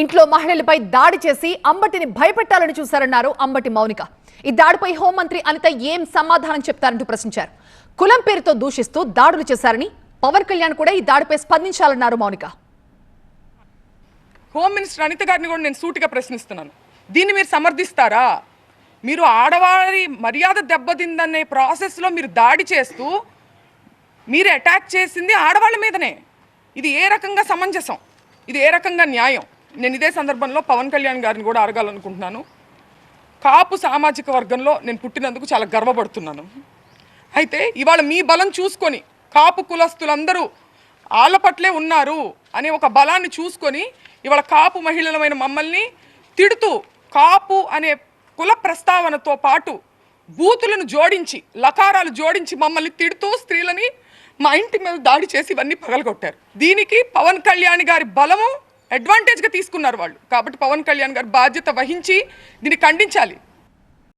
ఇంట్లో మహిళలపై దాడి చేసి అంబటిని భయపెట్టాలని చూశారన్నారు అంబటి మౌనిక. ఈ దాడిపై హోంమంత్రి అనిత ఏం సమాధానం చెప్తారంటూ ప్రశ్నించారు. కులం పేరుతో దూషిస్తూ దాడులు చేశారని, పవన్ కళ్యాణ్ కూడా ఈ దాడిపై స్పందించాలన్నారు మౌనిక. హోమ్ మినిస్టర్ అనిత గారిని కూడా నేను సూటిగా ప్రశ్నిస్తున్నాను. దీన్ని మీరు సమర్థిస్తారా? మీరు ఆడవారి మర్యాద దెబ్బతిందనే ప్రాసెస్లో మీరు దాడి చేస్తూ మీరు అటాక్ చేసింది ఆడవాళ్ళ మీదనే. ఇది ఏ రకంగా సమంజసం? ఇది ఏ రకంగా న్యాయం? నేను ఇదే సందర్భంలో పవన్ కళ్యాణ్ గారిని కూడా అడగాలనుకుంటున్నాను. కాపు సామాజిక వర్గంలో నేను పుట్టినందుకు చాలా గర్వపడుతున్నాను. అయితే ఇవాళ మీ బలం చూసుకొని కాపు కులస్తులందరూ ఆళ్ళ పట్లే ఉన్నారు అనే ఒక బలాన్ని చూసుకొని ఇవాళ కాపు మహిళలమైన మమ్మల్ని తిడుతూ కాపు అనే కుల ప్రస్తావనతో పాటు బూతులను జోడించి లకారాలు జోడించి మమ్మల్ని తిడుతూ స్త్రీలని మా ఇంటి మీద దాడి చేసి ఇవన్నీ పగలగొట్టారు. దీనికి పవన్ కళ్యాణ్ గారి బలము అడ్వాంటేజ్గా తీసుకున్నారు వాళ్ళు. కాబట్టి పవన్ కళ్యాణ్ గారు బాధ్యత వహించి దీన్ని ఖండించాలి.